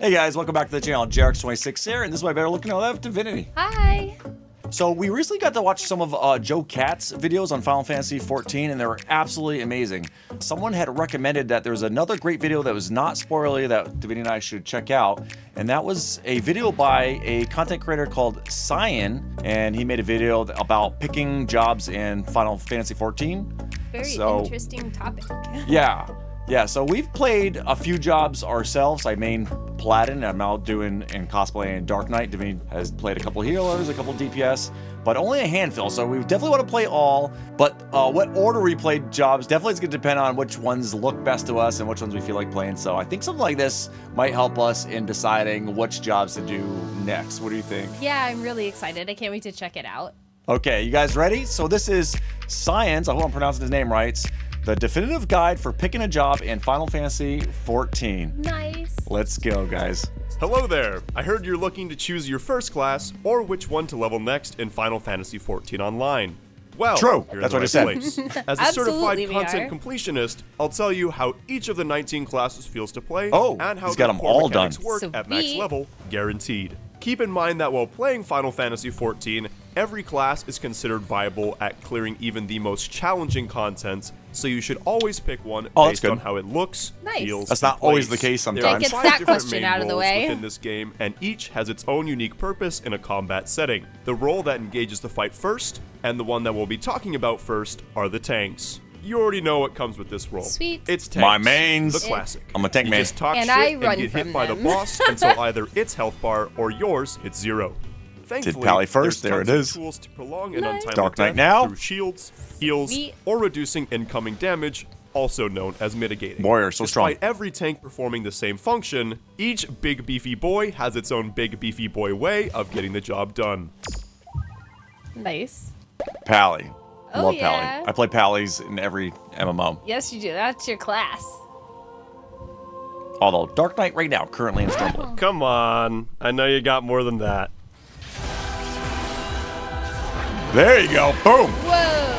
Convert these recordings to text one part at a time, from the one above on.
Hey guys, welcome back to the channel. JRX26 here, and this is my better looking left, Divinity. Hi. So we recently got to watch some of Joe Cat's videos on Final Fantasy XIV, and they were absolutely amazing. Someone had recommended that there was another great video that was not spoilery that Divinity and I should check out, and that was a video by a content creator called Cyan, and he made a video about picking jobs in Final Fantasy XIV. Very interesting topic. Yeah, so we've played a few jobs ourselves. I main Paladin, I'm out doing and cosplaying Dark Knight. Divinity has played a couple healers, a couple DPS, but only a handful. So we definitely want to play all, but what order we played jobs definitely is going to depend on which ones look best to us and which ones we feel like playing. So I think something like this might help us in deciding which jobs to do next. What do you think? Yeah, I'm really excited. I can't wait to check it out. Okay, you guys ready? So this is Science, I hope I'm pronouncing his name right. The definitive guide for picking a job in Final Fantasy XIV. Nice. Let's go, guys. Hello there! I heard you're looking to choose your first class or which one to level next in Final Fantasy XIV Online. Well, true. you're in That's the what I right said. place. As a Absolutely certified content completionist, I'll tell you how each of the 19 classes feels to play and how he's got the them core all done. mechanics work at max Sweet. level, guaranteed. Keep in mind that while playing Final Fantasy XIV, every class is considered viable at clearing even the most challenging content, so you should always pick one based on how it looks, feels, That's not and always plays. the case sometimes. There are Gets 5 that different question main out of the roles way. within this game, and each has its own unique purpose in a combat setting. The role that engages the fight first, and the one that we'll be talking about first, are the tanks. You already know what comes with this role. Sweet. It's tanks. My mains. The classic. I'm a tank you main. just talk And shit I and run get hit from by the them. boss until either its health bar or yours hits 0. Thankfully, Pally first, there's there it tons of is. tools to prolong an Nice. untimely Dark Knight death now. through shields, heals, Sweet. or reducing incoming damage, also known as mitigating. Warrior, so strong. Despite every tank performing the same function, each big beefy boy has its own big beefy boy way of getting the job done. Nice. Pally. Oh, Love yeah. Pally. I play Pallies in every MMO. Yes, you do. That's your class. Although Dark Knight right now, currently in Stormblood. Come on, I know you got more than that. There you go. Boom. Whoa.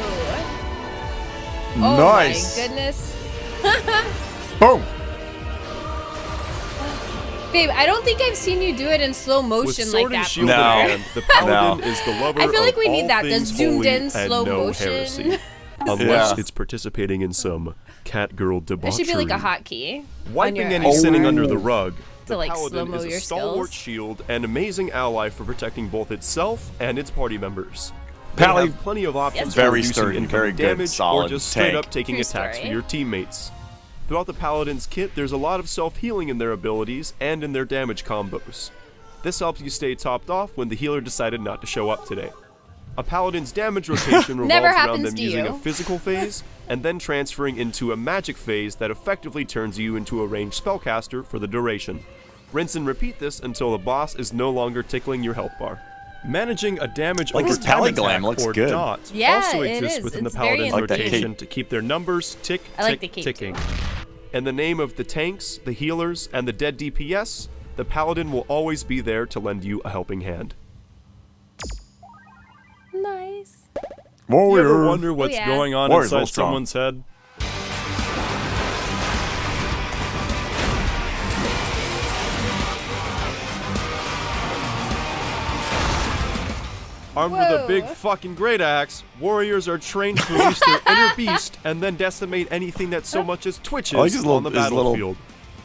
Oh Nice. my goodness. Boom. Babe, I don't think I've seen you do it in slow With motion sword like and that shield No. before. in hand, the paladin No. is the lover I feel like of we need all that, the things zoomed holy in slow and no motion. heresy. Unless Yeah. it's participating in some catgirl That debauchery. should be like a hotkey. on Wiping your any sinning under the Oh. rug, To, the like, paladin slow-mo is a your stalwart skills. shield and amazing ally for protecting both itself and its party members. Pally- They have plenty of options Yes. for Very reducing sturdy, incoming very good, damage or solid just straight tank. up taking True attacks story. for your teammates. Throughout the paladin's kit, there's a lot of self-healing in their abilities and in their damage combos. This helps you stay topped off when the healer decided not to show up today. A paladin's damage rotation revolves Never around happens them to using you. a physical phase and then transferring into a magic phase that effectively turns you into a ranged spellcaster for the duration. Rinse and repeat this until the boss is no longer tickling your health bar. Managing a damage Like over this time Pally attack glam looks or good. dot Yeah, also it exists is. within It's the very paladin's I like that rotation cape. to keep their numbers tick, I like tick, the cape, ticking. too. In the name of the tanks, the healers, and the dead DPS, the paladin will always be there to lend you a helping hand. Nice. You ever Warrior. wonder what's yeah. going on Warrior's real inside strong. someone's head? Armed with a Whoa. big fucking great axe, warriors are trained to release their inner beast and then decimate anything that so much as twitches I like his on the little battlefield.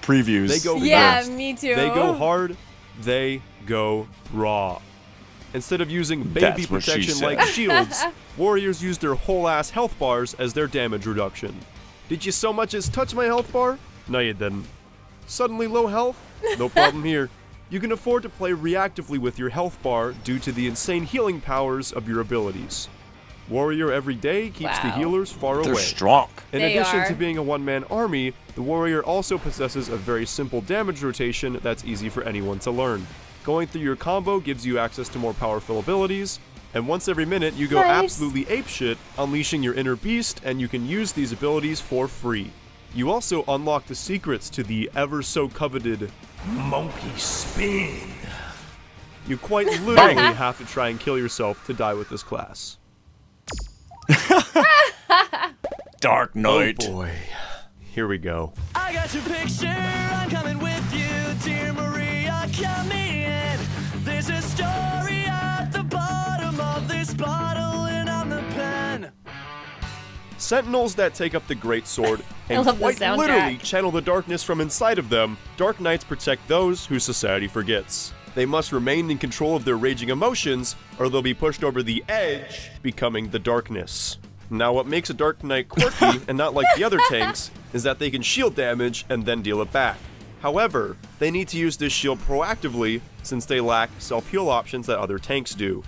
previews. They go Yeah, fast. me too. They go hard. They go raw. Instead of using baby That's what she protection said. like shields, warriors use their whole ass health bars as their damage reduction. Did you so much as touch my health bar? No, you didn't. Suddenly low health? No problem here. You can afford to play reactively with your health bar due to the insane healing powers of your abilities. Warrior every day keeps the Wow. healers far They're away. strong. In They addition are. to being a one-man army, the warrior also possesses a very simple damage rotation that's easy for anyone to learn. Going through your combo gives you access to more powerful abilities, and once every minute you go Nice. absolutely apeshit, unleashing your inner beast, and you can use these abilities for free. You also unlock the secrets to the ever-so-coveted Monkey Spin. You quite literally have to try and kill yourself to die with this class. Dark Knight. Oh boy. Here we go. I got your picture, I'm coming with you, dear Maria. Sentinels that take up the great sword and love the quite soundtrack. literally channel the darkness from inside of them, Dark Knights protect those who society forgets. They must remain in control of their raging emotions, or they'll be pushed over the edge, becoming the darkness. Now, what makes a Dark Knight quirky, and not like the other tanks, is that they can shield damage and then deal it back. However, they need to use this shield proactively, since they lack self-heal options that other tanks do.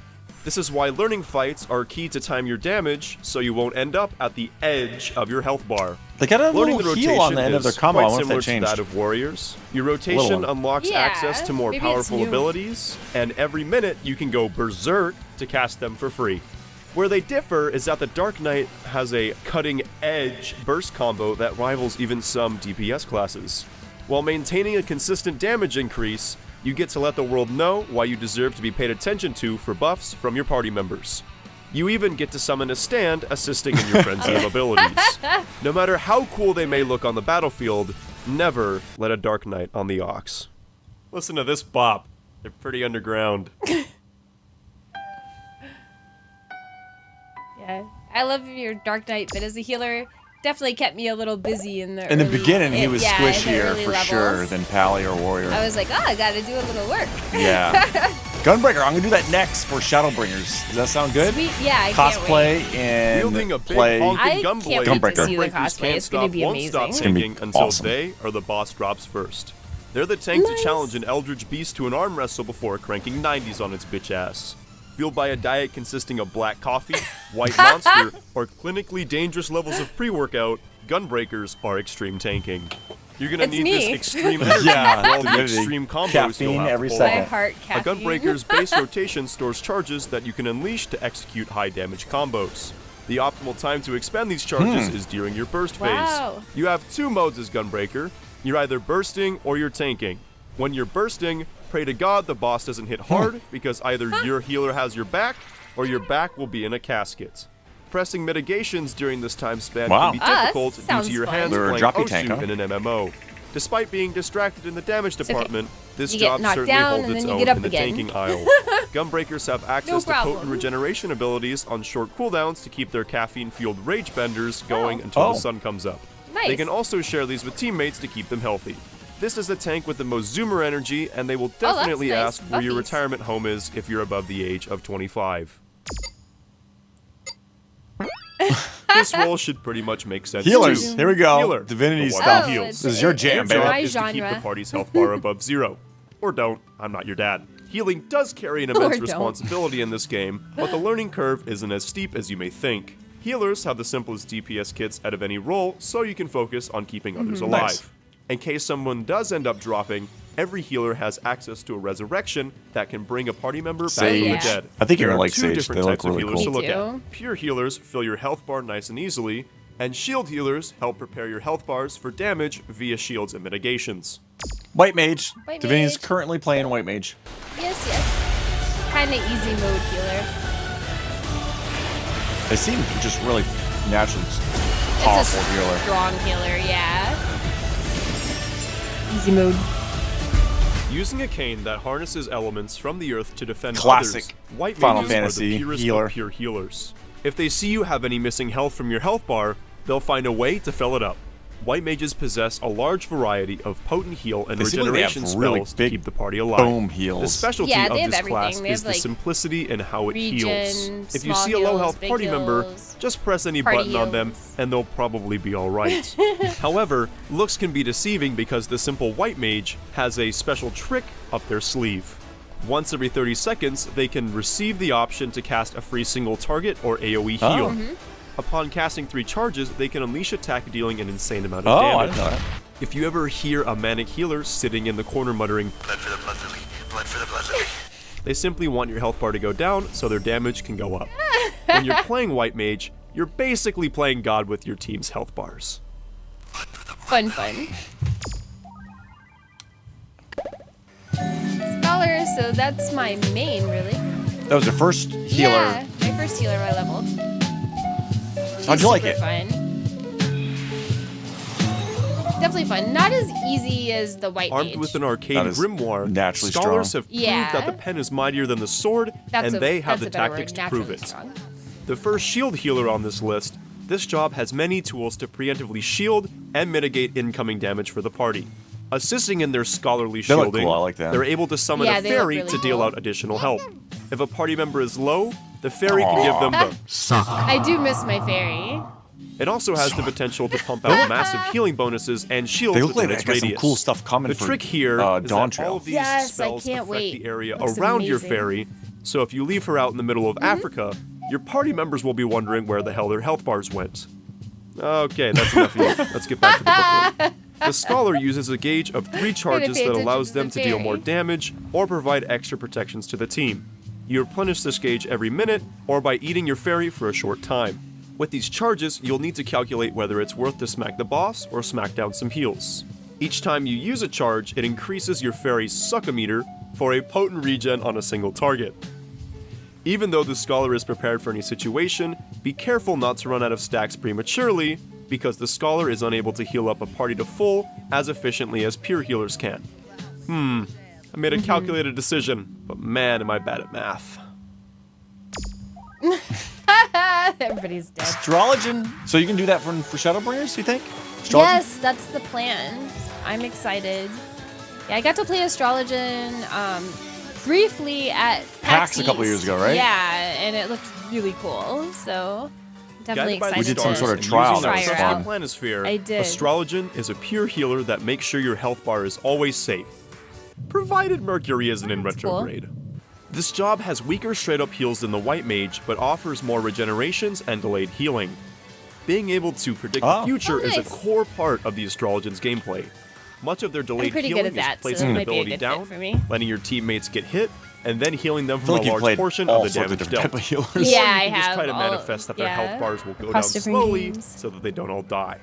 This is why learning fights are key to time your damage, so you won't end up at the edge of your health bar. They got a Learning little the heal on the end of their is combo. I quite wonder if similar that to changed. that of warriors. Your Little rotation one. unlocks Yeah, access to more maybe it's powerful new. abilities, and every minute you can go berserk to cast them for free. Where they differ is that the Dark Knight has a cutting-edge burst combo that rivals even some DPS classes. While maintaining a consistent damage increase, you get to let the world know why you deserve to be paid attention to for buffs from your party members. You even get to summon a stand assisting in your frenzy of abilities. No matter how cool they may look on the battlefield, never let a Dark Knight on the Ox. Listen to this bop. They're pretty underground. Yeah. I love your Dark Knight, but as a healer, definitely kept me a little busy in the In the early- beginning, he was yeah, in the squishier early for levels. sure than Pally or Warrior. I was like, oh, I gotta do a little work. Yeah. Gunbreaker, I'm gonna do that next for Shadowbringers. Does that sound good? Sweet, yeah, I can't wait. Cosplay and Wielding a big play. honking I gun can't blade, wait to see the Gunbreakers cosplay. can't It's gonna stop, be won't stop amazing. It's gonna be tanking until awesome. they or the boss drops first. They're the tank Nice. to challenge an Eldritch Beast to an arm wrestle before cranking 90s on its bitch ass. Fueled by a diet consisting of black coffee, white monster, or clinically dangerous levels of pre-workout, Gunbreakers are extreme tanking. You're gonna It's need me. this extreme energy Yeah, for all the literally. extreme combos Caffeine you'll have every to pull second. My off. heart A caffeine. Gunbreaker's base rotation stores charges that you can unleash to execute high damage combos. The optimal time to expend these charges is during your burst Wow. phase. You have two modes as Gunbreaker. You're either bursting or you're tanking. When you're bursting, pray to God the boss doesn't hit hard because either your healer has your back or your back will be in a casket. Pressing mitigations during this time span Wow. can be Ah, difficult that due sounds to your fun. hands They're a playing jockey Osu tank, huh? in an MMO. Despite being distracted in the damage department, this You get job knocked certainly down holds and its then you own get up in the again. tanking aisle. Gunbreakers have access No to potent problem. regeneration abilities on short cooldowns to keep their caffeine-fueled rage benders going until Oh. the sun comes up. Nice. They can also share these with teammates to keep them healthy. This is the tank with the most zoomer energy, and they will that's definitely nice. ask where your Buffies. retirement home is if you're above the age of 25. This role should pretty much make sense Healers. too. Here we go. Healer, Divinity the one stuff. who Oh, heals. This is your it's jam, Your baby. job my is to keep genre. the party's health bar above 0. Or don't. I'm not your dad. Healing does carry an immense don't. responsibility in this game, but the learning curve isn't as steep as you may think. Healers have the simplest DPS kits out of any role, so you can focus on keeping others alive. Nice. In case someone does end up dropping, every healer has access to a resurrection that can bring a party member back from the Sage. dead. I think you're There gonna are like two Sage. different They look types of really healers cool. to look Me at. too. Pure healers fill your health bar nice and easily, and shield healers help prepare your health bars for damage via shields and mitigations. White Mage. White Divinity's Mage. currently playing White Mage. Yes, yes. Kind of easy mode healer. They seem just really naturally It's powerful a healer. strong healer, yeah. Easy mode. Using a cane that harnesses elements from the earth to defend Classic others, white Final mages are Fantasy the purest healer. of pure healers. If they see you have any missing health from your health bar, they'll find a way to fill it up. White mages possess a large variety of potent heal and They seem like they have regeneration really spells to big keep the party alive. boom heals. The specialty Yeah, of they have this everything. class They is have, the like, simplicity in how it regen, heals. If you small see a low heals, health big party member, heals, just press any party button on them heals. and they'll probably be alright. However, looks can be deceiving because the simple white mage has a special trick up their sleeve. Once every 30 seconds, they can receive the option to cast a free single target or AoE heal. Oh. Mm-hmm. Upon casting 3 charges, they can unleash attack dealing an insane amount Oh, of I damage. didn't know that. If you ever hear a manic healer sitting in the corner muttering, Blood for the blood lily. Blood for the blood lily. they simply want your health bar to go down so their damage can go up. When you're playing White Mage, you're basically playing God with your team's health bars. Fun. Scholar, so that's my main, really. That was your first healer. Yeah, my first healer I leveled. How'd She's you like super it? Fun. Definitely fun. Not as easy as the white Armed mage. with an arcane That is grimoire, naturally scholars strong. have proved Yeah. that the pen is mightier than the sword, and they have the that's a better tactics word, to prove naturally it. strong. The first shield healer on this list This job has many tools to preemptively shield and mitigate incoming damage for the party. Assisting in their scholarly They look shielding, cool, I like that. they're able to summon Yeah, a they look fairy really to deal cool. out additional help. If a party member is low, the fairy can give them the I do miss my fairy. It also has the potential to pump out massive healing bonuses and shields They look like within they its got some radius. cool stuff coming The for trick here is Dawn that Trail. all of these Yes, I spells can't affect wait. the area Looks around your amazing. fairy, so if you leave her out in the middle of Africa, your party members will be wondering where the hell their health bars went. Okay, that's enough of you. Let's get back to the booklet. The Scholar uses a gauge of 3 charges pay that attention allows to them the to deal more fairy. damage or provide extra protections to the team. You replenish this gauge every minute or by eating your fairy for a short time. With these charges, you'll need to calculate whether it's worth to smack the boss or smack down some heals. Each time you use a charge, it increases your fairy's succometer for a potent regen on a single target. Even though the Scholar is prepared for any situation, be careful not to run out of stacks prematurely, because the Scholar is unable to heal up a party to full as efficiently as pure healers can. I made a calculated decision, but man am I bad at math. Everybody's dead. Astrologian. So you can do that for Shadowbringers, you think? Astrologian? Yes, that's the plan. I'm excited. Yeah, I got to play Astrologian briefly at PAX a couple East. years ago, right? Yeah, and it looked really cool. So definitely Guided by the excited We did some to sort of and trial using that try was her the out. fun. planisphere, I did. Astrologian is a pure healer that makes sure your health bar is always safe, provided Mercury isn't in That's cool. retrograde. This job has weaker straight-up heals than the White Mage, but offers more regenerations and delayed healing. Being able to predict Oh. the future is a nice. core part of the Astrologian's gameplay. Much of their delayed pretty good healing at that, is so placing that an might be a ability good fit down, for me. letting your teammates get hit, and then healing them I feel from like a you large played portion all of the sorts of damage different dealt. type of healers. Yeah, Or I you can just have try to all- manifest that their yeah, health bars will go down across different slowly games. so that they don't all die.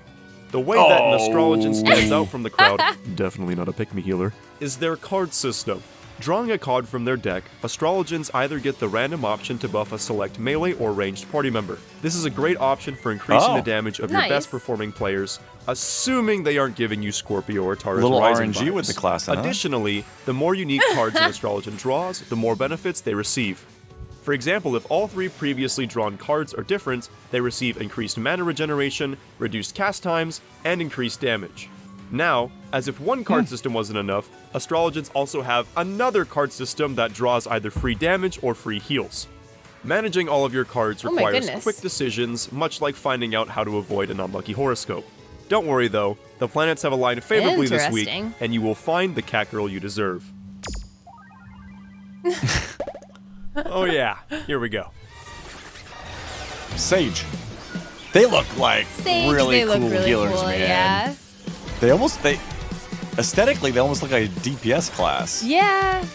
The way that an Astrologian Oh. stands out from the crowd, definitely not a pick-me healer, is their card system. Drawing a card from their deck, Astrologians either get the random option to buff a select melee or ranged party member. This is a great option for increasing Oh. the damage of your Nice. best performing players, assuming they aren't giving you Scorpio or Taurus Little Rising RNG vibes. with the class, huh? Additionally, the more unique cards an Astrologian draws, the more benefits they receive. For example, if all 3 previously drawn cards are different, they receive increased mana regeneration, reduced cast times, and increased damage. Now, as if one card system wasn't enough, Astrologians also have another card system that draws either free damage or free heals. Managing all of your cards Oh my requires goodness. quick decisions, much like finding out how to avoid an unlucky horoscope. Don't worry though, the planets have aligned favorably this week, Interesting. and you will find the cat girl you deserve. Oh yeah, here we go. Sage. They look like Sage, really they look cool really healers, cool, man. yeah. They aesthetically they almost look like a DPS class. Yeah.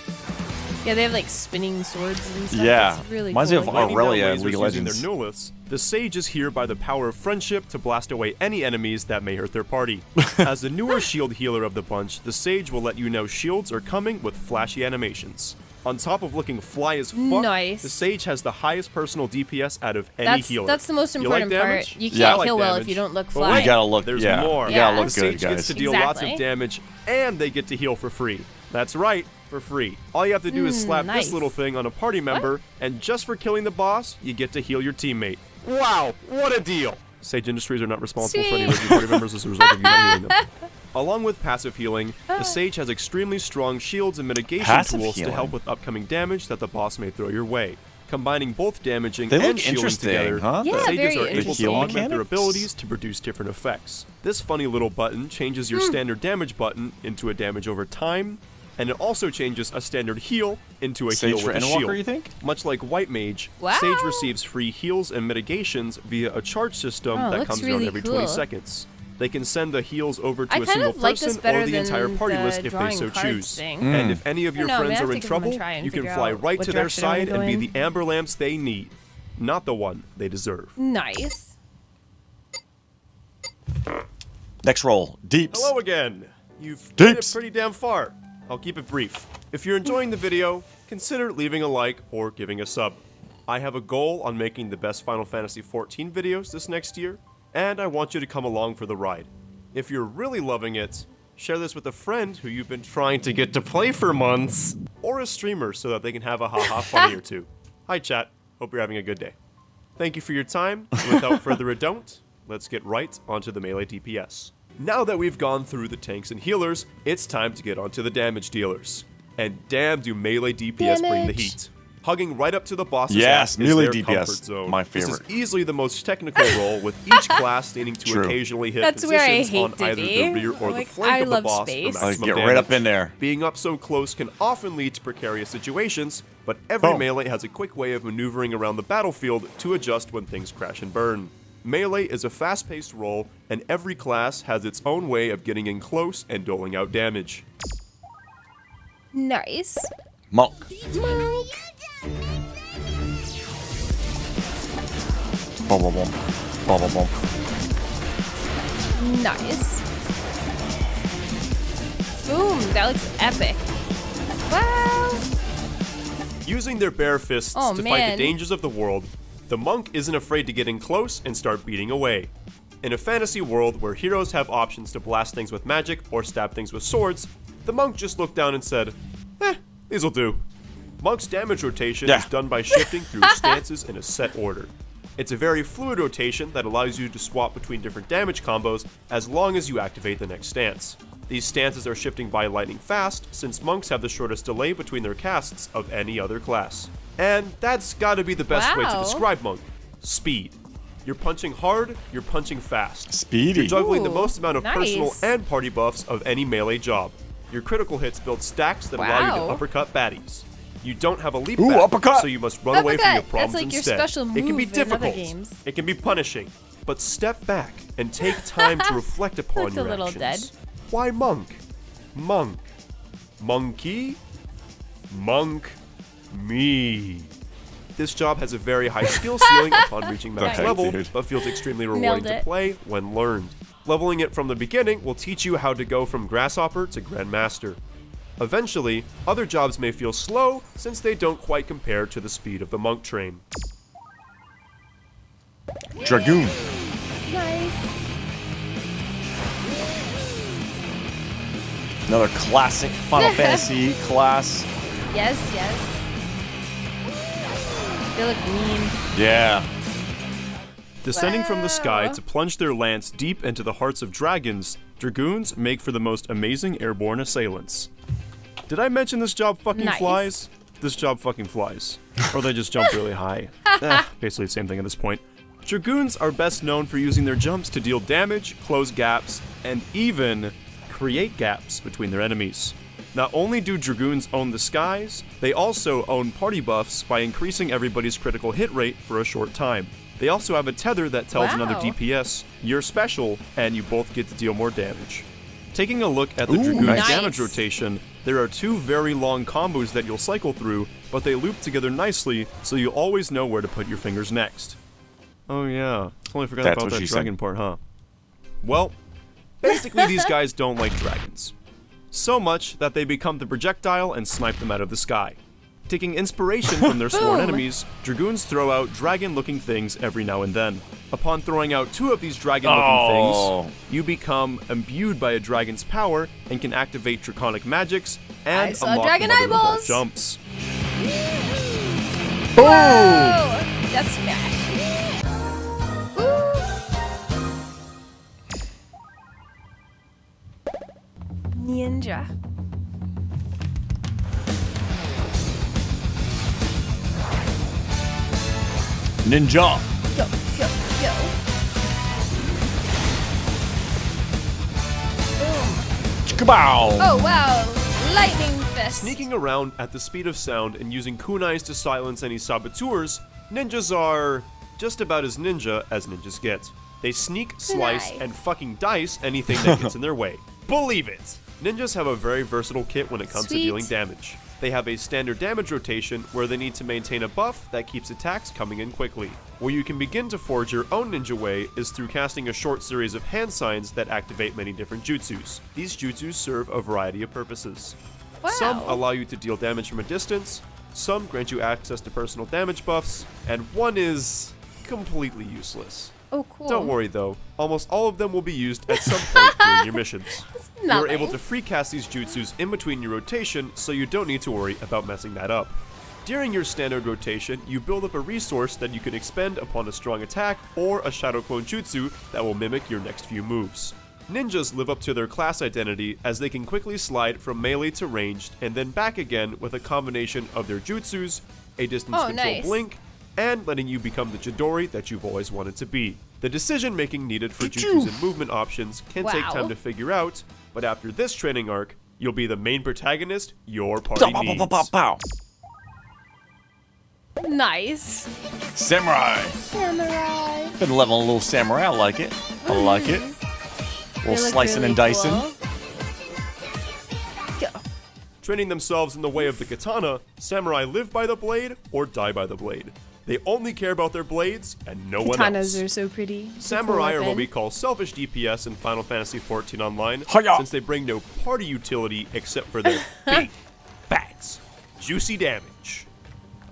Yeah, they have like spinning swords and stuff. Yeah. It's really Reminds me cool. of Raining down Aurelia in lasers League of using Legends. their Nuliths, the Sage is here by the power of friendship to blast away any enemies that may hurt their party. As the newer shield healer of the bunch, the Sage will let you know shields are coming with flashy animations. On top of looking fly as fuck, Nice. the Sage has the highest personal DPS out of any healer. That's the most You like important part. damage? You Yeah. can't I like kill well if damage. you don't look But fly. wait, You gotta look. There's yeah, more. You gotta Yeah. look The good, Sage gets guys. to deal lots of Exactly. damage, and they get to heal for free. That's right, for free. All you have to do is slap nice. this little thing on a party member, and just for killing the boss, you get to heal your teammate. Wow, what a deal! Sage Industries are not responsible for any Sweet. of your party members as a result of you not healing them. Along with passive healing, the Sage has extremely strong shields and mitigation Passive tools to healing? help with upcoming damage that the boss may throw your way. Combining both damaging They and look shielding interesting, together, huh? Yeah, the Sages very are able to interesting. augment their Mechanics? abilities to produce different effects. This funny little button changes your standard damage button into a damage over time, and it also changes a standard heal into a Sage heal for with a Endwalker, shield. you think? Much like White Mage, Wow. Sage receives free heals and mitigations via a charge system Oh, that looks comes around really every cool. 20 seconds. They can send the heals over to I a kind single of like this person better or the than entire party the list if they drawing so cards choose. thing. And if any of your I don't know, friends man, are I in think I'm gonna trouble, try and you can figure fly out right what to their direction I wanna side go and be in. the amber lamps they need, not the one they deserve. Nice. Next roll. Deeps. Hello again. You've made it Deeps. pretty damn far. I'll keep it brief. If you're enjoying the video, consider leaving a like or giving a sub. I have a goal on making the best Final Fantasy XIV videos this next year, and I want you to come along for the ride. If you're really loving it, share this with a friend who you've been trying to get to play for months, or a streamer so that they can have a haha funny or two. Hi chat, hope you're having a good day. Thank you for your time. Without further ado, let's get right onto the melee DPS. Now that we've gone through the tanks and healers, it's time to get onto the damage dealers. And damn, do melee DPS bring the heat. Hugging right up to the boss's ass is melee their DPS, comfort zone. my favorite. This is easily the most technical role, with each class needing to True. occasionally hit That's where I positions hate on to either be. the rear or Like, the flank I of the love boss space. for maximum Get damage. right up in there. Being up so close can often lead to precarious situations, but every Boom. melee has a quick way of maneuvering around the battlefield to adjust when things crash and burn. Melee is a fast-paced role, and every class has its own way of getting in close and doling out damage. Nice. Monk. Boom, boom, boom. Boom, boom, boom. Nice. Boom, that looks epic. Wow. Using their bare fists Oh, to fight man. the dangers of the world, the monk isn't afraid to get in close and start beating away. In a fantasy world where heroes have options to blast things with magic or stab things with swords, the monk just looked down and said, these'll do. Monk's damage rotation Yeah. is done by shifting through stances in a set order. It's a very fluid rotation that allows you to swap between different damage combos as long as you activate the next stance. These stances are shifting by lightning fast, since monks have the shortest delay between their casts of any other class. And that's gotta be the best way to Wow. describe monk. Speed. You're punching hard, you're punching fast. Speedy. You're juggling the Ooh, most amount of personal nice. and party buffs of any melee job. Your critical hits build stacks that allow you to Wow. uppercut baddies. You don't have a leap Ooh, back, uppercut. so you must run away from your Uppercut. problems That's like your instead. special It can be move in other difficult. games. It can be punishing. But step back and take time to reflect upon Looked a your little actions. dead. Why monk? Monk. Monkey? Monk. Me. This job has a very high skill ceiling upon reaching max Okay, level, dude. but feels extremely Nailed rewarding to it. play when learned. Leveling it from the beginning will teach you how to go from Grasshopper to Grandmaster. Eventually, other jobs may feel slow since they don't quite compare to the speed of the monk train. Dragoon. Nice. Another classic Final Fantasy class. Yes, yes. They look mean. Yeah. Descending from the sky Wow. to plunge their lance deep into the hearts of dragons, dragoons make for the most amazing airborne assailants. Did I mention this job fucking Nice. flies? This job fucking flies. Or they just jump really high. Basically the same thing at this point. Dragoons are best known for using their jumps to deal damage, close gaps, and even create gaps between their enemies. Not only do dragoons own the skies, they also own party buffs by increasing everybody's critical hit rate for a short time. They also have a tether that tells another Wow. DPS, you're special, and you both get to deal more damage. Taking a look at the Ooh, dragoon's nice. damage rotation, there are two very long combos that you'll cycle through, but they loop together nicely, so you'll always know where to put your fingers next. Oh yeah, totally forgot That's about what that she dragon said. part, huh? Well, basically these guys don't like dragons. So much that they become the projectile and snipe them out of the sky. Taking inspiration from their sworn Boom. enemies, dragoons throw out dragon-looking things every now and then. Upon throwing out two of these dragon-looking Oh. things, you become imbued by a dragon's power and can activate draconic magics and I saw unlock dragon mother-of-all eyeballs. jumps. Oh, that's smash. Ninja. Ninja. Go, go, go. Boom. Chikabow. Oh, wow. Lightning fist. Sneaking around at the speed of sound and using kunais to silence any saboteurs, ninjas are just about as ninja as ninjas get. They sneak, slice, Kunai. and fucking dice anything that gets in their way. Believe it! Ninjas have a very versatile kit when it comes Sweet. to dealing damage. They have a standard damage rotation where they need to maintain a buff that keeps attacks coming in quickly. Where you can begin to forge your own ninja way is through casting a short series of hand signs that activate many different jutsus. These jutsus serve a variety of purposes. Wow. Some allow you to deal damage from a distance, some grant you access to personal damage buffs, and one is completely useless. Oh, cool. Don't worry though, almost all of them will be used at some point during your missions. You are able Nothing. to free cast these jutsus in between your rotation, so you don't need to worry about messing that up. During your standard rotation, you build up a resource that you can expend upon a strong attack or a Shadow Clone Jutsu that will mimic your next few moves. Ninjas live up to their class identity as they can quickly slide from melee to ranged and then back again with a combination of their jutsus, a distance control nice. blink, and letting you become the Chidori that you've always wanted to be. The decision making needed for jutsus and movement options can take Wow. time to figure out, but after this training arc, you'll be the main protagonist your party Pow, pow, needs. pow, pow, pow. Nice. Samurai. Samurai. Been leveling a little samurai. I like it. I like it. A They little look slicing really and dicing. cool. Go. Training themselves in the way of the katana, samurai live by the blade or die by the blade. They only care about their blades and no one else. Katanas are so pretty. It's a cool Samurai are what weapon. we call selfish DPS in Final Fantasy XIV Online, Hi-ya! since they bring no party utility except for their big, fat, juicy damage.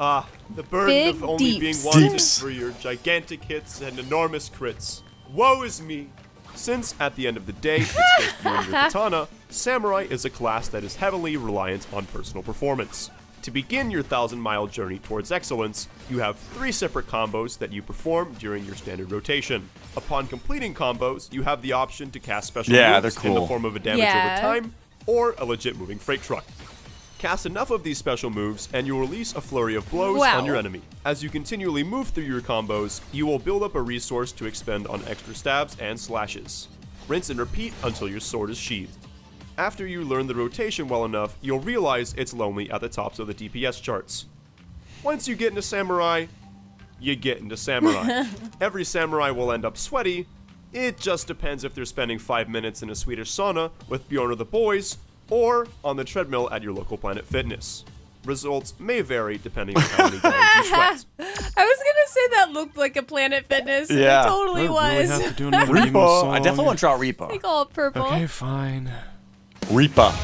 Ah, the burden Big of only being deeps. wanted Deeps. for your gigantic hits and enormous crits. Woe is me! Since, at the end of the day, it's just you and your katana, Samurai is a class that is heavily reliant on personal performance. To begin your 1,000-mile journey towards excellence, you have 3 separate combos that you perform during your standard rotation. Upon completing combos, you have the option to cast special Yeah, moves they're in the cool. form of a damage Yeah. over time, or a legit moving freight truck. Cast enough of these special moves, and you'll release a flurry of blows Wow. on your enemy. As you continually move through your combos, you will build up a resource to expend on extra stabs and slashes. Rinse and repeat until your sword is sheathed. After you learn the rotation well enough, you'll realize it's lonely at the tops of the DPS charts. Once you get into Samurai, you get into Samurai. Every Samurai will end up sweaty. It just depends if they're spending 5 minutes in a Swedish sauna with Bjorn or the boys, or on the treadmill at your local Planet Fitness. Results may vary depending on how many times you sweat. I was gonna say that looked like a Planet Fitness. Yeah. It totally was. to do another Reaper. I definitely want to try Reaper. Like all purple. Okay, fine. Reaper.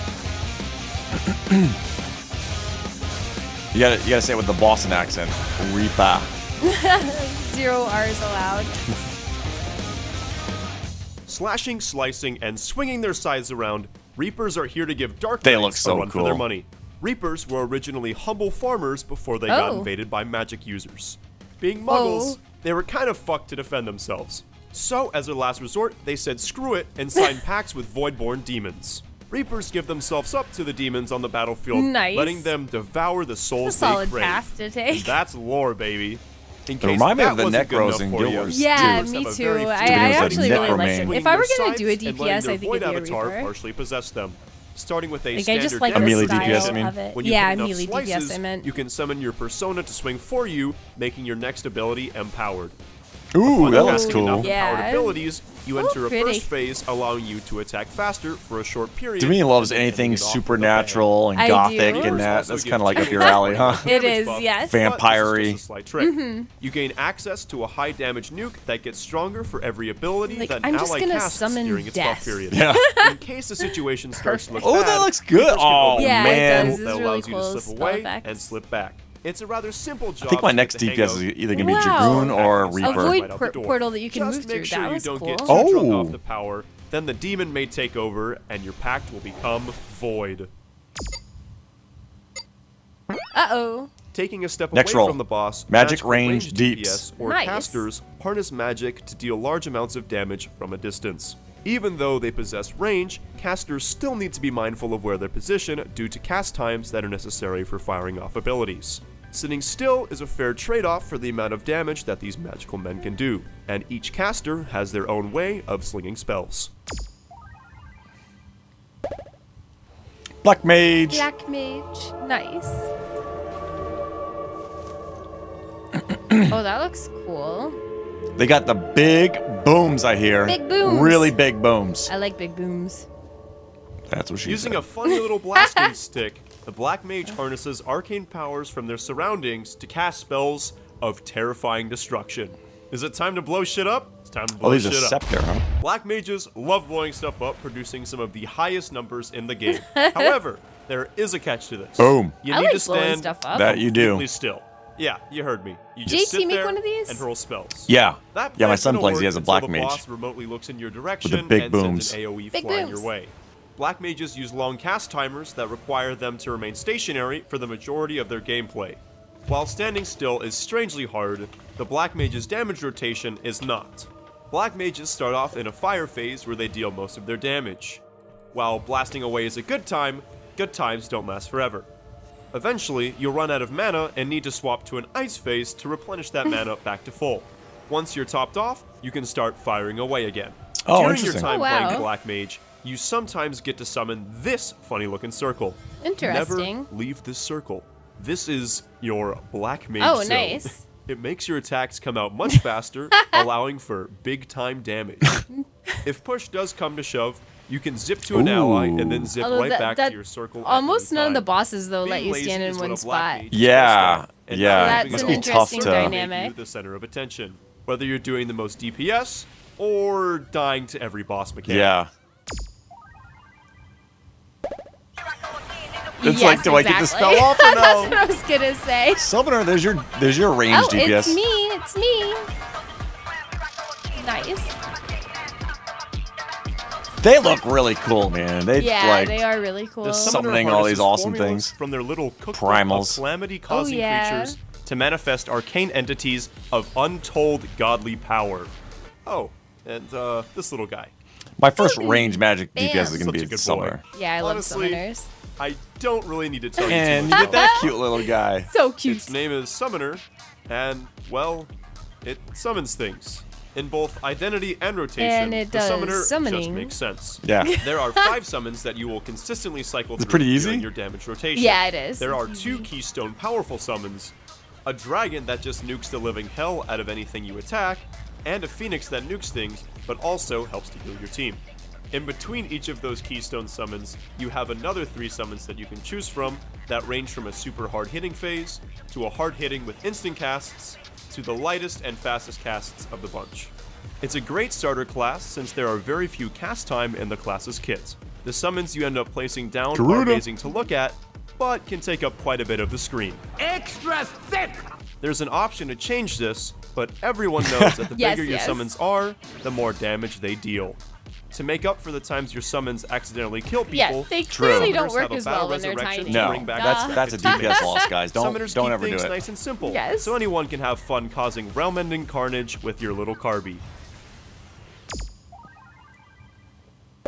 You gotta say it with the Boston accent. Reaper. 0 R's allowed. Slashing, slicing, and swinging their scythes around, Reapers are here to give Dark They Knights look so a run for their cool. money. Reapers were originally humble farmers before they got Oh. invaded by magic users. Being muggles, Oh. they were kind of fucked to defend themselves. So, as a last resort, they said screw it and signed pacts with Voidborn demons. Reapers give themselves up to the demons on the battlefield, Nice. letting them devour the souls A they solid crave. path to take. And that's lore, baby. In It case remind me that of the wasn't good Necros enough and for you, Guilders. Yeah, Reapers me have a too. very I Videos like actually really Necroman. liked it. Swinging If I were their gonna do a scythes and letting DPS, their I think void it'd be a avatar Reaper. partially possess them. Starting with a Like I standard just like damage the Melee style DPS, I mean. of it. when you Yeah, hit enough melee slices, DPS. I meant. you can summon your persona to swing for you, making your next ability empowered. Ooh, Upon that looks casting enough cool. Yeah. empowered abilities, you enter a pretty. burst phase, allowing you to attack faster for a short period. Demi loves and then anything ending it off with a bang. supernatural and I gothic do. and that. Also That's give kind of like up your 10 alley, huh? It damage is, buff, yes. but this is Vampire-y. just a slight trick. Mm-hmm. You gain access to a high damage nuke that gets stronger for every ability Like, that an I'm just ally gonna casts summon during its death. buff period. Yeah. In case the situation starts to look Oh, bad, that looks good. Reapers can Oh, open Yeah, a it man. does. portal It's that really allows you cool to slip spell away effects. and slip back. It's a rather simple job. I think my to next get the hang DPS is of. either going to be Wow. Dragoon or A Reaper. void Right out the door. portal that you can Just move make through. sure That you was don't cool. get too Oh. drunk off the power, then the demon may take over and your pact will become void. Uh-oh. Taking a step Next away roll. from the boss, Magic magical range ranged deeps. DPS or Nice. casters harness magic to deal large amounts of damage from a distance. Even though they possess range, casters still need to be mindful of where they're positioned due to cast times that are necessary for firing off abilities. Sitting still is a fair trade-off for the amount of damage that these magical men can do, and each caster has their own way of slinging spells. Black Mage. Black Mage. Nice. Oh, that looks cool. They got the big booms, I hear. Big booms. Really big booms. I like big booms. That's what she Using said. a funny little blasting stick, the Black Mage harnesses arcane powers from their surroundings to cast spells of terrifying destruction. Is it time to blow shit up? It's time to blow Oh, these are shit up. Scepter, huh? Black Mages love blowing stuff up, producing some of the highest numbers in the game. However, there is a catch to this. Boom. You I need like to blowing stand stuff up. That you do. completely still. Yeah, you heard me. You just JT, sit make there one of these? and hurl spells. Yeah. That Yeah, my plan's son gonna plays. work He has a until Black the Mage. boss remotely looks in your direction big and booms. sends an AoE Big flying booms. your way. Black Mages use long cast timers that require them to remain stationary for the majority of their gameplay. While standing still is strangely hard, the Black Mage's damage rotation is not. Black Mages start off in a fire phase where they deal most of their damage. While blasting away is a good time, good times don't last forever. Eventually, you'll run out of mana and need to swap to an ice phase to replenish that mana back to full. Once you're topped off, you can start firing away again. Oh, During your interesting. time Oh, wow. playing Black Mage, you sometimes get to summon this funny looking circle. Interesting. Never leave this circle. This is your Black Mage Oh, zone. nice. It makes your attacks come out much faster, allowing for big time damage. If push does come to shove, you can zip to an ally and then zip Although right back that- to your circle. at Almost any none of the time. bosses, though, let Being you lazy stand is in what one a Black spot. Mage is Yeah, best at, and yeah. So not that's leaving Must an be yourself tough interesting to- make dynamic. you the center of attention, whether you're doing the most DPS or dying to every boss mechanic. Yeah. It's Yes, like, do I get the exactly. spell off or That's what no? I was gonna say. Summoner, there's your range Oh, DPS. it's me. It's me. Nice. They look really cool, man. They Yeah, like they are really cool. The summoner Summoning all these harnesses awesome formulas things. from their little cookbook Primals. of calamity-causing Oh, yeah. creatures to manifest arcane entities of untold godly power. Oh, and this little guy. my first range magic Bam. DPS is gonna Such be a good Summoner. Yeah, I love Honestly, summoners. I don't really need to tell And you you too get much that about cute little guy. So cute. Its name is Summoner, and, well, it summons things. In both identity and rotation, And it the does Summoner just summoning. makes sense. Yeah. There are 5 summons that you will consistently cycle through pretty easy? during your damage rotation. Yeah, it is. There are It's 2 keystone powerful summons, a dragon that just nukes the living hell out of anything you attack, and a phoenix that nukes things, but also helps to heal your team. In between each of those keystone summons, you have another 3 summons that you can choose from that range from a super hard hitting phase, to a hard hitting with instant casts, to the lightest and fastest casts of the bunch. It's a great starter class since there are very few cast time in the class's kit. The summons you end up placing down are Garuda. amazing to look at, but can take up quite a bit of the screen. Extra thick! There's an option to change this, but everyone knows that the Yes, bigger your yes. summons are, the more damage they deal. To make up for the times your summons accidentally kill people, Yeah, they True. clearly don't summoners work have a as battle well when they're resurrection tiny. to No, bring back that's a DPS loss, guys. Summoners Don't keep ever do things it. nice and simple, Yes. so anyone can have fun causing realm-ending carnage with your little Carby.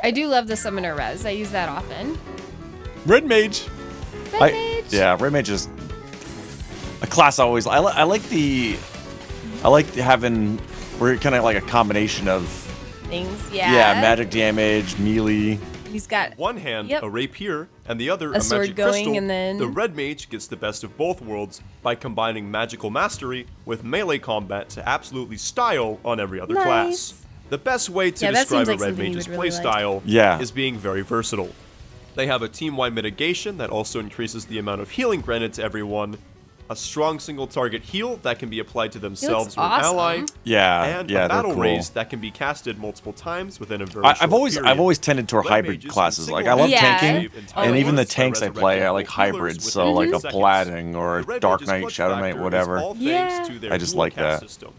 I do love the summoner res. I use that often. Red Mage. Red Mage. Yeah, Red Mage is a class I always. I like having. We're kind of like a combination of Things. Yeah. magic damage, melee. He's got. One hand, Yep. a rapier, and the other A a sword magic going, crystal, and then- the red mage gets the best of both worlds by combining magical mastery with melee combat to absolutely style on every other Nice. class. The best way to Yeah, that describe seems a like red something you mage's would really like. playstyle Yeah. is being very versatile. They have a team-wide mitigation that also increases the amount of healing granted to everyone, a strong single target heal that can be applied to themselves or an awesome. ally, Yeah, and yeah, a battle they're cool. raise that can be casted multiple times within a very I've short always period. tended toward Red hybrid mages classes. can Like I love Yeah. tanking, entirely and even the by tanks I play, I like resurrecting hybrids. healers So within like a seconds. Paladin or The Red Dark Mage's Knight, clutch Shadow factor Knight, is whatever. all thanks Yeah. to their I just dual like cast that. system.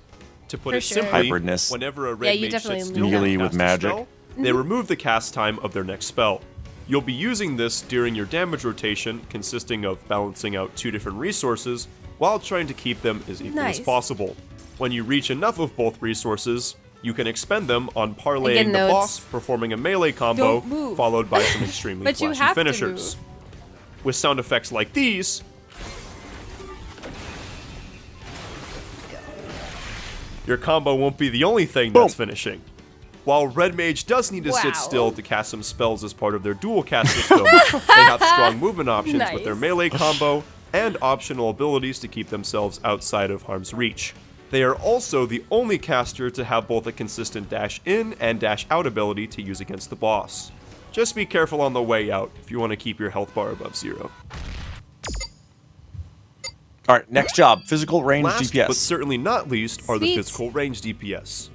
To put For it sure. simply, Hybridness. whenever a red Yeah, you mage definitely sits lose still Melee and with casts a magic. spell, they remove the cast time of their next spell. You'll be using this during your damage rotation, consisting of balancing out 2 different resources while trying to keep them as equal as Nice. possible. When you reach enough of both resources, you can expend them on parlaying Again, the though, boss, performing a melee combo, Don't move. followed by some extremely But you flashy have to finishers. With sound effects like these, your combo won't be the only thing that's finishing. While Red Mage does need to Wow. sit still to cast some spells as part of their dual cast system, they have strong movement options with their Nice. melee combo and optional abilities to keep themselves outside of harm's reach. They are also the only caster to have both a consistent dash in and dash out ability to use against the boss. Just be careful on the way out if you want to keep your health bar above 0. All right, next job: physical range Last, DPS. but certainly not least, are the Sweet. physical range DPS.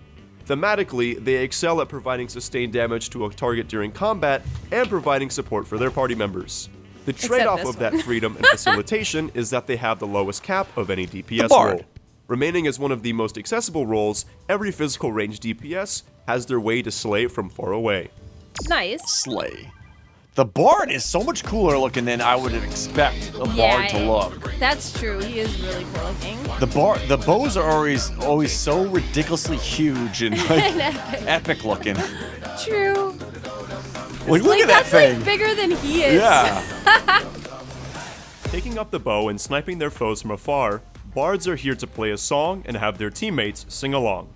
Thematically, they excel at providing sustained damage to a target during combat and providing support for their party members. The trade-off this of that freedom and facilitation is that they have the lowest cap of any DPS Bard. role. Remaining as one of the most accessible roles, every physical range DPS has their way to slay from far away. Nice. Slay. The Bard is so much cooler looking than I would expect a Bard to look. That's true. He is really cool looking. The bows are always so ridiculously huge and like epic looking. True. Like, look at that That's thing. like bigger than he is. Yeah. Taking up the bow and sniping their foes from afar, bards are here to play a song and have their teammates sing along.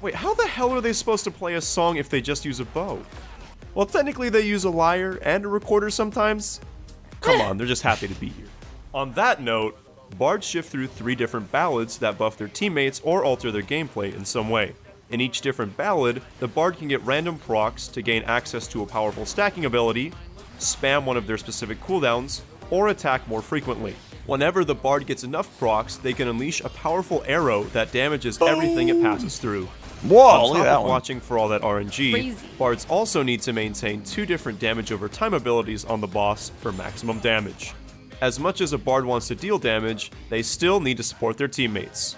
Wait, how the hell are they supposed to play a song if they just use a bow? Well, technically they use a lyre and a recorder sometimes. Come on, they're just happy to be here. On that note, bards shift through 3 different ballads that buff their teammates or alter their gameplay in some way. In each different ballad, the bard can get random procs to gain access to a powerful stacking ability, spam one of their specific cooldowns, or attack more frequently. Whenever the bard gets enough procs, they can unleash a powerful arrow that damages everything it passes through. Whoa, On look top at that of one. watching for all that RNG, Crazy. bards also need to maintain 2 different damage over time abilities on the boss for maximum damage. As much as a bard wants to deal damage, they still need to support their teammates.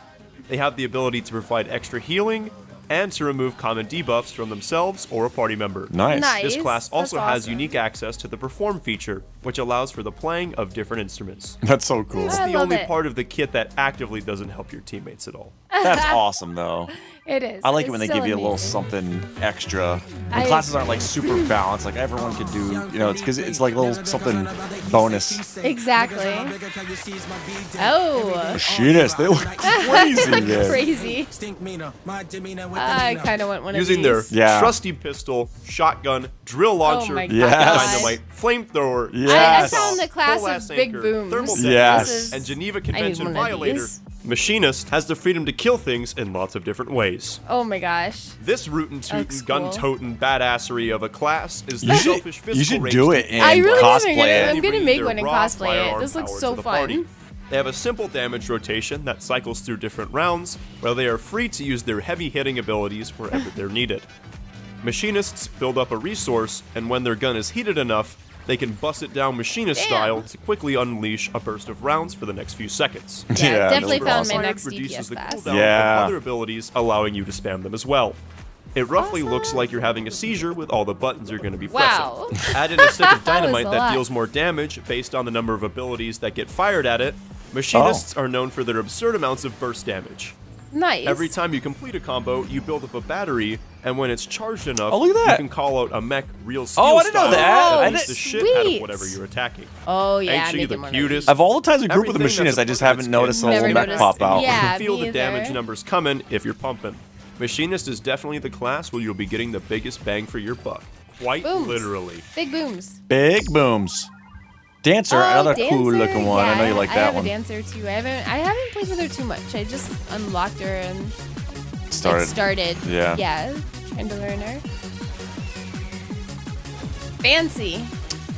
They have the ability to provide extra healing, and to remove common debuffs from themselves or a party member. Nice. This class also That's has awesome. unique access to the Perform feature, which allows for the playing of different instruments. That's so cool. It's I the love only it. part of the kit that actively doesn't help your teammates at all. That's awesome though. It is. I like it It's when they still give you a little amazing. something extra. When I- classes aren't like super balanced, like everyone could do, you know, it's because it's like a little something bonus. Exactly. Oh. Machinist, they look crazy, Like man. crazy. I kind of want one Using of their these. Yeah. trusty pistol, shotgun, drill launcher, my Yes. dynamite, flamethrower, Yeah. I Yes. found the class Full-ass of big anchor, booms. thermal Yes. This is- and Geneva I need Convention one of violator. these. Machinist has the freedom to kill things in lots of different ways. Oh my gosh. This rootin' Looks tootin' cool. gun-totin' badassery of a class is the You should, selfish physical you should range do to it and I really wanna cosplay make it. it. I'm gonna bringing make their one and raw cosplay it. firearm This looks power so to the fun. party. They have a simple damage rotation that cycles through different rounds, where they are free to use their heavy-hitting abilities wherever they're needed. Machinists build up a resource, and when their gun is heated enough, they can bust it down machinist Damn. style to quickly unleash a burst of rounds for the next few seconds. Yeah, Yeah, definitely those are found awesome. my next Reduces DPS the class. cooldown Yeah. of other abilities, allowing you to spam them as well. It roughly Awesome. looks like you're having a seizure with all the buttons you're going to be Wow. pressing. Add in a stick of That was dynamite a that lot. deals more damage based on the number of abilities that get fired at it. Machinists are known for their absurd amounts of burst damage. Nice. Every time you complete a combo, you build up a battery, and when it's charged enough, Oh, look at that. you can call out a mech real steel Oh, I didn't know style that. I beats didn't- the shit out of Sweet. whatever you're attacking. Oh yeah, Ain't she make the him one cutest? Of Of all the times we group with the Everything machinist, that's I just a haven't skin noticed a Never little mech noticed. pop out. Yeah. You can feel me the damage either. numbers coming if you're pumping. Machinist is definitely the class where you'll be getting the biggest bang for your buck. Quite Booms. literally. Big booms. Big booms. Dancer, Oh, another Dancer. cool looking one. Yeah, I know you like I that have one. a dancer too. I haven't played with her too much. I just unlocked her and started. Yeah. Yeah. Trying to learn her. Fancy.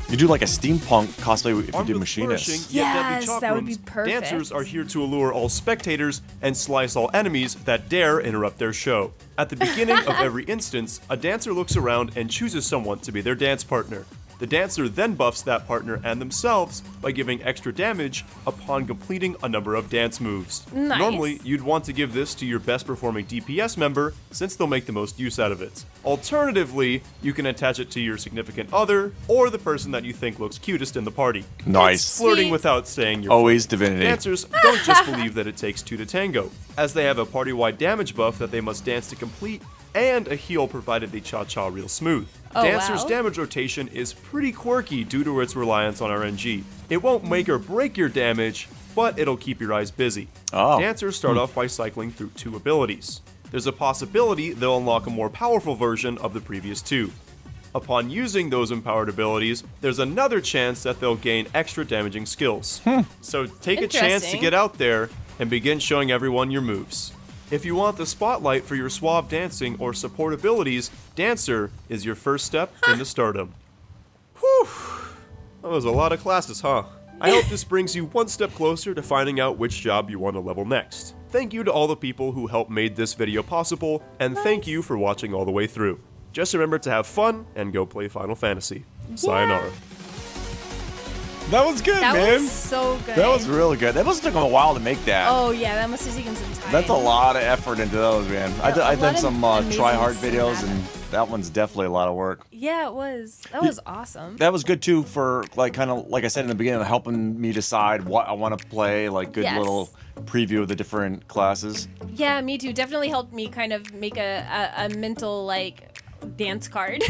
You do like a steampunk cosplay if you Armed do with machinist. flourishing, yet deadly Yes, chalk that would be rooms, perfect. dancers are here to allure all spectators and slice all enemies that dare interrupt their show. At the beginning of every instance, a dancer looks around and chooses someone to be their dance partner. The dancer then buffs that partner and themselves by giving extra damage upon completing a number of dance moves. Nice. Normally, you'd want to give this to your best performing DPS member since they'll make the most use out of it. Alternatively, you can attach it to your significant other or the person that you think looks cutest in the party. Nice. It's flirting Sweet. without saying you're Always divinity. Dancers don't just believe that it takes 2 to tango, as they have a party-wide damage buff that they must dance to complete, and a heal provided they cha-cha real smooth. Oh, Dancer's wow. damage rotation is pretty quirky due to its reliance on RNG. It won't make or break your damage, but it'll keep your eyes busy. Oh. Dancers start off by cycling through 2 abilities. There's a possibility they'll unlock a more powerful version of the previous 2. Upon using those empowered abilities, there's another chance that they'll gain extra damaging skills. So take a chance to Interesting. get out there and begin showing everyone your moves. If you want the spotlight for your suave dancing or support abilities, Dancer is your first step into stardom. Whew! That was a lot of classes, huh? I hope this brings you one step closer to finding out which job you want to level next. Thank you to all the people who helped made this video possible, and thank you for watching all the way through. Just remember to have fun and go play Final Fantasy. Sayonara. That was good, That man. was so good. That was really good. That must have taken a while to make that. Oh yeah, that must have taken some time. That's a lot of effort into those, man. A I've done lot of some amazing try hard videos, cinematic. and that one's definitely a lot of work. Yeah, it was. That was awesome. That was good too for like kind of like I said in the beginning, helping me decide what I want to play. Like good Yes. little preview of the different classes. Yeah, me too. Definitely helped me kind of make a mental like dance card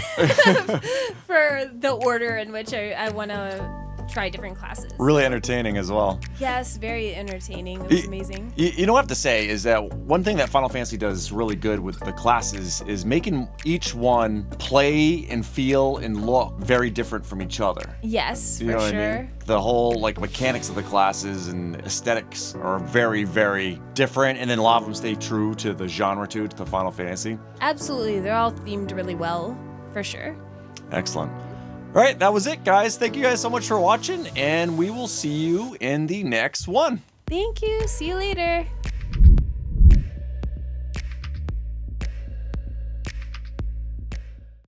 for the order in which I want to try different classes. Really entertaining as well. Yes, very entertaining. It was amazing. You know what I have to say is that one thing that Final Fantasy does really good with the classes is making each one play and feel and look very different from each other. Yes, You know for what sure. I mean? The whole like mechanics of the classes and aesthetics are very, very different, and then a lot of them stay true to the genre too, to the Final Fantasy. Absolutely. They're all themed really well, for sure. Excellent. All right, that was it, guys. Thank you guys so much for watching, and we will see you in the next one. Thank you. See you later.